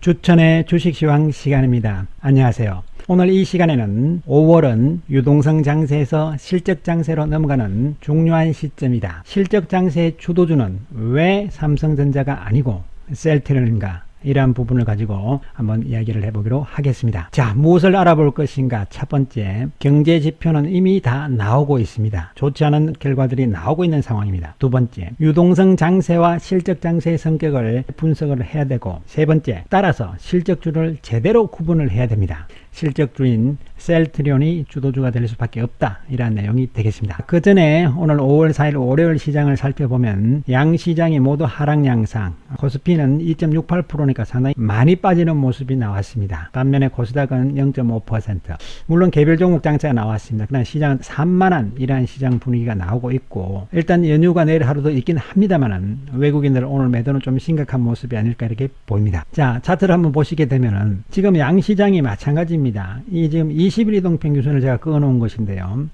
주천의 주식시황 시간입니다. 안녕하세요. 오늘 이 시간에는 5월은 유동성 장세에서 실적 장세로 넘어가는 중요한 시점이다. 실적 장세의 주도주는 왜 삼성전자가 아니고 셀트리온인가? 이러한 부분을 가지고 한번 이야기를 해보기로 하겠습니다. 자, 무엇을 알아볼 것인가? 첫 번째, 경제 지표는 이미 다 나오고 있습니다. 좋지 않은 결과들이 나오고 있는 상황입니다. 두 번째, 유동성 장세와 실적 장세의 성격을 분석을 해야 되고, 세 번째, 따라서 실적주를 제대로 구분을 해야 됩니다. 실적주인 셀트리온이 주도주가 될 수밖에 없다, 이러한 내용이 되겠습니다. 그 전에 오늘 5월 4일 월요일 시장을 살펴보면 양시장이 모두 하락 양상, 코스피는 2.68%니까 상당히 많이 빠지는 모습이 나왔습니다. 반면에 코스닥은 0.5%, 물론 개별 종목 장세가 나왔습니다. 그러나 시장은 산만한 이러한 시장 분위기가 나오고 있고, 일단 연휴가 내일 하루도 있긴 합니다만은 외국인들 오늘 매도는 좀 심각한 모습이 아닐까 이렇게 보입니다. 자, 차트를 한번 보시게 되면은 지금 양시장이 마찬가지입니다. 이 지금 20일 이동 평균선을 제가 그어 놓은 것인데요.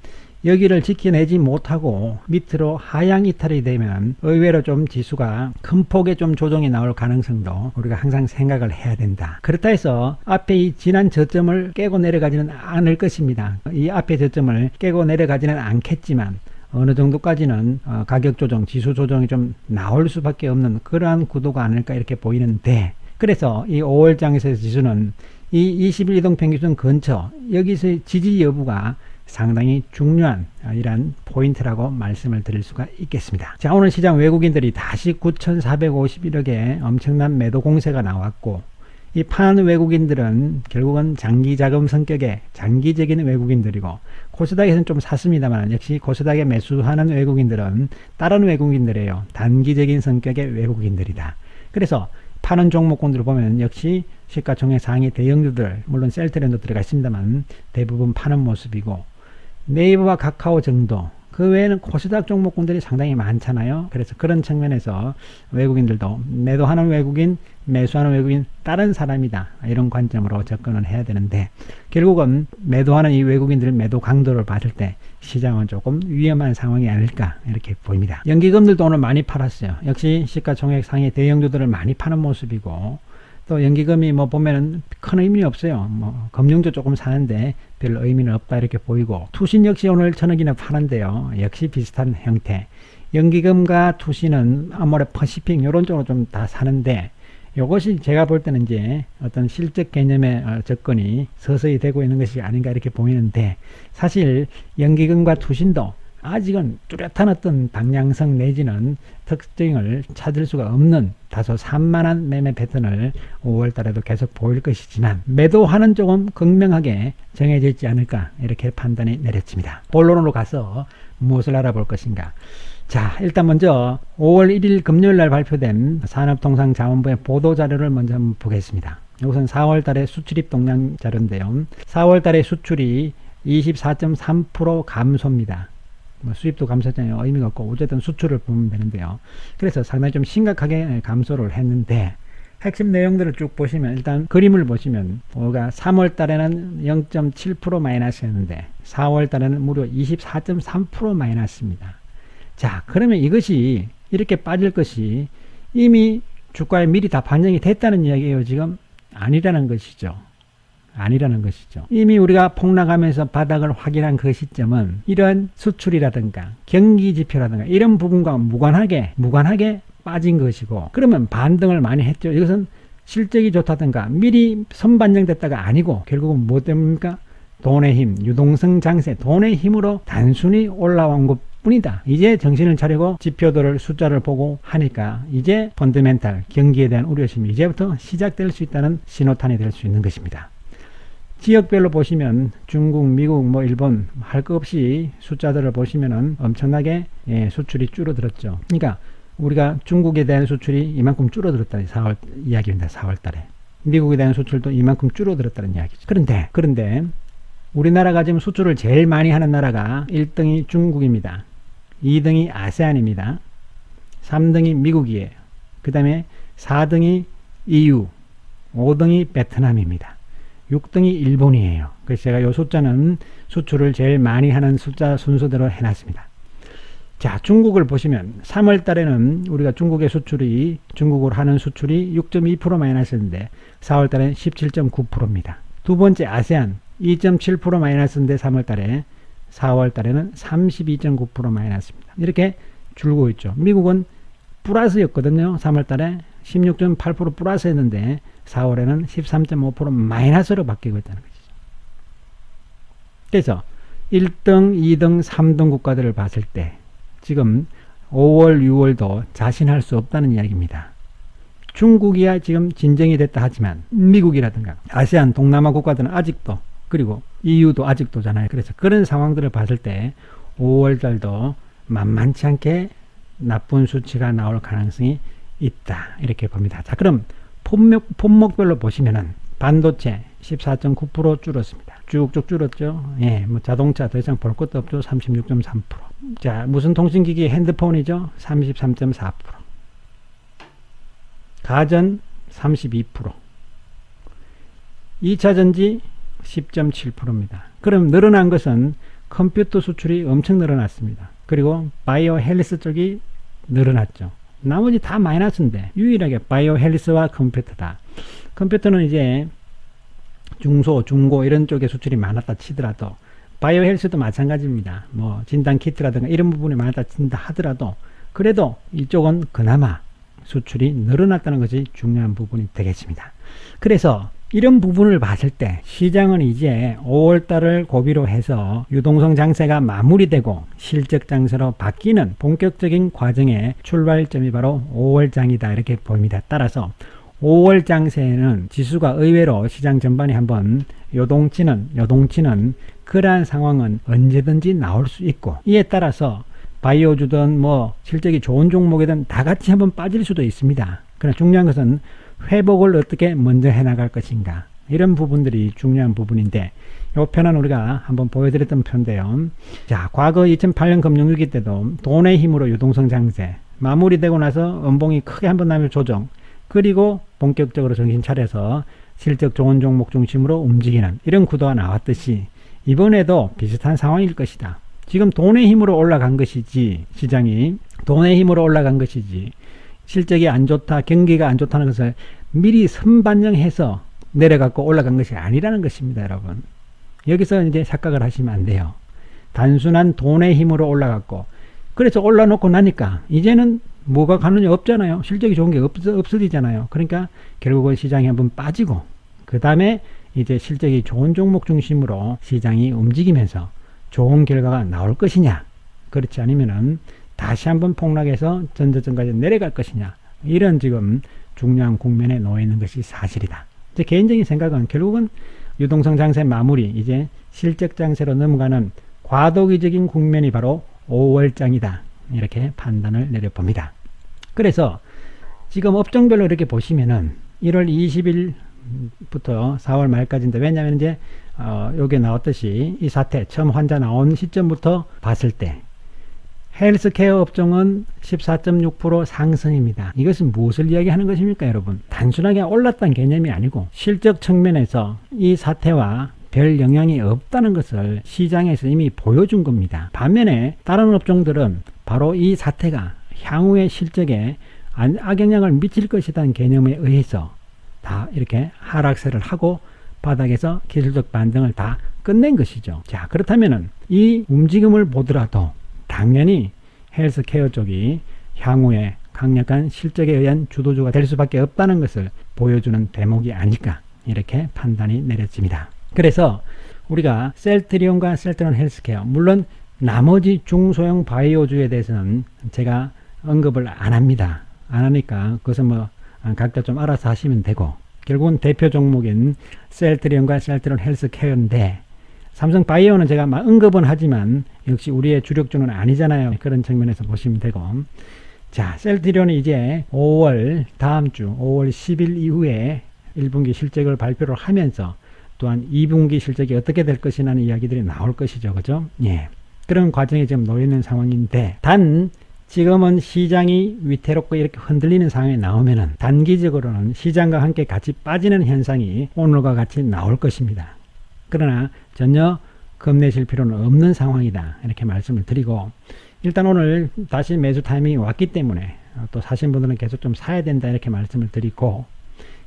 여기를 지켜내지 못하고 밑으로 하향 이탈이 되면 의외로 좀 지수가 큰 폭의 좀 조정이 나올 가능성도 우리가 항상 생각을 해야 된다. 그렇다 해서 앞에 이 지난 저점을 깨고 내려가지는 않을 것입니다. 이 앞에 저점을 깨고 내려가지는 않겠지만 어느 정도까지는 가격 조정, 지수 조정이 좀 나올 수밖에 없는 그러한 구도가 아닐까 이렇게 보이는데, 그래서 이 5월 장세 지수는 이 20일 이동평균선 근처, 여기서의 지지 여부가 상당히 중요한 이러한 포인트라고 말씀을 드릴 수가 있겠습니다. 자, 오늘 시장 외국인들이 다시 9,451억의 엄청난 매도 공세가 나왔고, 이 파는 외국인들은 결국은 장기 자금 성격의 장기적인 외국인들이고, 코스닥에서는 좀 샀습니다만 역시 코스닥에 매수하는 외국인들은 다른 외국인들이에요. 단기적인 성격의 외국인들이다. 그래서 파는 종목군들을 보면 역시 시가총액 상위 대형주들, 물론 셀트리온도 들어가 있습니다만 대부분 파는 모습이고, 네이버와 카카오 정도, 그 외에는 코스닥 종목군들이 상당히 많잖아요. 그래서 그런 측면에서 외국인들도 매도하는 외국인, 매수하는 외국인 다른 사람이다, 이런 관점으로 접근을 해야 되는데, 결국은 매도하는 이 외국인들 매도 강도를 봤을 때 시장은 조금 위험한 상황이 아닐까 이렇게 보입니다. 연기금들도 오늘 많이 팔았어요. 역시 시가총액 상위 대형주들을 많이 파는 모습이고, 또 연기금이 뭐 보면은 큰 의미 없어요. 뭐 금융주 조금 사는데 별 의미는 없다 이렇게 보이고, 투신 역시 오늘 천억이나 파는데요. 역시 비슷한 형태. 연기금과 투신은 아모레 퍼시픽 이런 쪽으로 좀 다 사는데, 이것이 제가 볼 때는 이제 어떤 실적 개념의 접근이 서서히 되고 있는 것이 아닌가 이렇게 보이는데, 사실 연기금과 투신도 아직은 뚜렷한 어떤 방향성 내지는 특징을 찾을 수가 없는 다소 산만한 매매 패턴을 5월 달에도 계속 보일 것이지만, 매도하는 쪽은 극명하게 정해져 있지 않을까 이렇게 판단이 내려집니다. 본론으로 가서 무엇을 알아볼 것인가. 자, 일단 먼저 5월 1일 금요일 날 발표된 산업통상자원부의 보도자료를 먼저 한번 보겠습니다. 이것은 4월 달의 수출입 동향 자료인데요. 4월 달의 수출이 24.3% 감소입니다. 뭐 수입도 감소했잖아요. 의미가 없고 어쨌든 수출을 보면 되는데요. 그래서 상당히 좀 심각하게 감소를 했는데, 핵심 내용들을 쭉 보시면, 일단 그림을 보시면 우리가 3월 달에는 0.7% 마이너스였는데 4월 달에는 무려 24.3% 마이너스입니다. 자, 그러면 이것이 이렇게 빠질 것이 이미 주가에 미리 다 반영이 됐다는 이야기예요. 지금 아니라는 것이죠. 아니라는 것이죠. 이미 우리가 폭락하면서 바닥을 확인한 그 시점은 이런 수출이라든가 경기 지표라든가 이런 부분과 무관하게 빠진 것이고, 그러면 반등을 많이 했죠. 이것은 실적이 좋다든가 미리 선반영됐다가 아니고 결국은 뭐 때문입니까? 돈의 힘, 유동성 장세, 돈의 힘으로 단순히 올라온 것 뿐이다. 이제 정신을 차리고 지표들을 숫자를 보고 하니까 이제 펀더멘탈 경기에 대한 우려심이 이제부터 시작될 수 있다는 신호탄이 될 수 있는 것입니다. 지역별로 보시면 중국, 미국, 뭐 일본 할 것 없이 숫자들을 보시면은 엄청나게 수출이 줄어들었죠. 그러니까 우리가 중국에 대한 수출이 이만큼 줄어들었다, 4월 이야기입니다. 4월 달에 미국에 대한 수출도 이만큼 줄어들었다는 이야기죠. 그런데 우리나라가 지금 수출을 제일 많이 하는 나라가 1등이 중국입니다. 2등이 아세안입니다. 3등이 미국이에요. 그 다음에 4등이 EU, 5등이 베트남입니다. 6등이 일본이에요. 그래서 제가 이 숫자는 수출을 제일 많이 하는 숫자 순서대로 해놨습니다. 자, 중국을 보시면 3월 달에는 우리가 중국으로 하는 수출이 6.2% 마이너스인데 4월 달에 17.9%입니다. 두 번째 아세안 2.7% 마이너스인데 3월 달에 4월 달에는 32.9% 마이너스입니다. 이렇게 줄고 있죠. 미국은 플러스였거든요. 3월 달에 16.8% 플러스였는데 4월에는 13.5% 마이너스로 바뀌고 있다는 것이죠. 그래서 1등, 2등, 3등 국가들을 봤을 때 지금 5월, 6월도 자신할 수 없다는 이야기입니다. 중국이야 지금 진정이 됐다 하지만 미국이라든가 아세안 동남아 국가들은 아직도, 그리고 EU도 아직도잖아요. 그래서 그런 상황들을 봤을 때 5월 달도 만만치 않게 나쁜 수치가 나올 가능성이 있다, 이렇게 봅니다. 자, 그럼 품목별로 보시면은 반도체 14.9% 줄었습니다. 쭉쭉 줄었죠. 예, 뭐 자동차 더 이상 볼 것도 없죠. 36.3%. 자, 무슨 통신기기? 핸드폰이죠. 33.4%. 가전 32%. 2차 전지 10.7%입니다. 그럼 늘어난 것은 컴퓨터 수출이 엄청 늘어났습니다. 그리고 바이오 헬스 쪽이 늘어났죠. 나머지 다 마이너스인데 유일하게 바이오 헬스와 컴퓨터다. 컴퓨터는 이제 중소, 중고 이런 쪽에 수출이 많았다 치더라도 바이오 헬스도 마찬가지입니다. 뭐 진단 키트라든가 이런 부분이 많았다 친다 하더라도 그래도 이쪽은 그나마 수출이 늘어났다는 것이 중요한 부분이 되겠습니다. 그래서 이런 부분을 봤을 때 시장은 이제 5월달을 고비로 해서 유동성 장세가 마무리되고 실적 장세로 바뀌는 본격적인 과정의 출발점이 바로 5월장이다, 이렇게 보입니다. 따라서 5월 장세에는 지수가 의외로 시장 전반이 한번 요동치는 그러한 상황은 언제든지 나올 수 있고, 이에 따라서 바이오주든 뭐 실적이 좋은 종목이든 다 같이 한번 빠질 수도 있습니다. 그러나 중요한 것은 회복을 어떻게 먼저 해나갈 것인가, 이런 부분들이 중요한 부분인데, 이 편은 우리가 한번 보여드렸던 편인데요. 자, 과거 2008년 금융위기 때도 돈의 힘으로 유동성 장세 마무리되고 나서 음봉이 크게 한번 나면 조정, 그리고 본격적으로 정신 차려서 실적 좋은 종목 중심으로 움직이는 이런 구도가 나왔듯이 이번에도 비슷한 상황일 것이다. 지금 돈의 힘으로 올라간 것이지, 시장이 돈의 힘으로 올라간 것이지 실적이 안 좋다, 경기가 안 좋다는 것을 미리 선반영해서 내려갖고 올라간 것이 아니라는 것입니다, 여러분. 여기서 이제 착각을 하시면 안 돼요. 단순한 돈의 힘으로 올라갔고, 그래서 올라놓고 나니까 이제는 뭐가 가느냐 없잖아요. 실적이 좋은 게 없어지잖아요. 그러니까 결국은 시장이 한번 빠지고, 그 다음에 이제 실적이 좋은 종목 중심으로 시장이 움직이면서 좋은 결과가 나올 것이냐, 그렇지 않으면은 다시 한번 폭락해서 전저점까지 내려갈 것이냐, 이런 지금 중요한 국면에 놓여 있는 것이 사실이다. 제 개인적인 생각은 결국은 유동성 장세 마무리, 이제 실적 장세로 넘어가는 과도기적인 국면이 바로 5월장이다, 이렇게 판단을 내려봅니다. 그래서 지금 업종별로 이렇게 보시면은 1월 20일부터 4월 말까지인데, 왜냐하면 이제 여기에 나왔듯이 이 사태 처음 환자 나온 시점부터 봤을 때 헬스케어 업종은 14.6% 상승입니다. 이것은 무엇을 이야기하는 것입니까, 여러분? 단순하게 올랐다는 개념이 아니고 실적 측면에서 이 사태와 별 영향이 없다는 것을 시장에서 이미 보여준 겁니다. 반면에 다른 업종들은 바로 이 사태가 향후의 실적에 악영향을 미칠 것이라는 개념에 의해서 다 이렇게 하락세를 하고 바닥에서 기술적 반등을 다 끝낸 것이죠. 자, 그렇다면은 이 움직임을 보더라도 당연히 헬스케어 쪽이 향후에 강력한 실적에 의한 주도주가 될 수밖에 없다는 것을 보여주는 대목이 아닐까, 이렇게 판단이 내려집니다. 그래서 우리가 셀트리온과 셀트리온 헬스케어, 물론 나머지 중소형 바이오주에 대해서는 제가 언급을 안 합니다. 안 하니까 그것은 뭐 각자 좀 알아서 하시면 되고, 결국은 대표 종목인 셀트리온과 셀트리온 헬스케어인데, 삼성 바이오는 제가 언급은 하지만 역시 우리의 주력주는 아니잖아요. 그런 측면에서 보시면 되고, 자, 셀트리온이 이제 5월 다음 주 5월 10일 이후에 1분기 실적을 발표를 하면서 또한 2분기 실적이 어떻게 될 것이라는 이야기들이 나올 것이죠. 그죠? 예. 그런 과정에 지금 놓여 있는 상황인데, 단 지금은 시장이 위태롭고 이렇게 흔들리는 상황이 나오면은 단기적으로는 시장과 함께 같이 빠지는 현상이 오늘과 같이 나올 것입니다. 그러나 전혀 겁내실 필요는 없는 상황이다, 이렇게 말씀을 드리고, 일단 오늘 다시 매수 타이밍이 왔기 때문에 또 사신 분들은 계속 좀 사야 된다 이렇게 말씀을 드리고,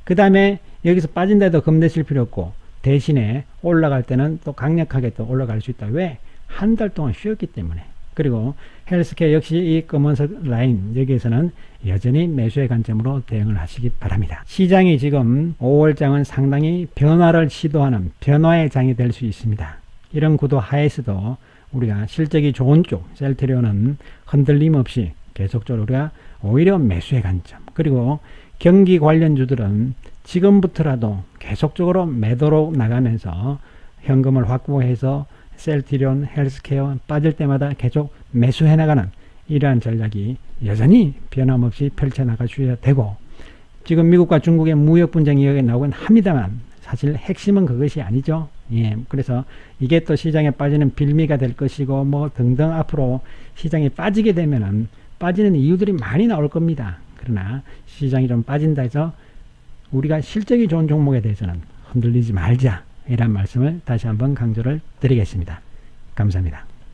그 다음에 여기서 빠진다 해도 겁내실 필요 없고, 대신에 올라갈 때는 또 강력하게 또 올라갈 수 있다. 왜? 한 달 동안 쉬었기 때문에. 그리고 헬스케어 역시 이 검은색 라인 여기에서는 여전히 매수의 관점으로 대응을 하시기 바랍니다. 시장이 지금 5월장은 상당히 변화를 시도하는 변화의 장이 될 수 있습니다. 이런 구도 하에서도 우리가 실적이 좋은 쪽 셀트리온은 흔들림 없이 계속적으로 우리가 오히려 매수의 관점, 그리고 경기 관련주들은 지금부터라도 계속적으로 매도로 나가면서 현금을 확보해서 셀트리온, 헬스케어 빠질 때마다 계속 매수해 나가는 이러한 전략이 여전히 변함없이 펼쳐나가 주셔야 되고, 지금 미국과 중국의 무역 분쟁이 여기 나오긴 합니다만 사실 핵심은 그것이 아니죠. 예, 그래서 이게 또 시장에 빠지는 빌미가 될 것이고 뭐 등등 앞으로 시장이 빠지게 되면은 빠지는 이유들이 많이 나올 겁니다. 그러나 시장이 좀 빠진다 해서 우리가 실적이 좋은 종목에 대해서는 흔들리지 말자, 이란 말씀을 다시 한번 강조를 드리겠습니다. 감사합니다.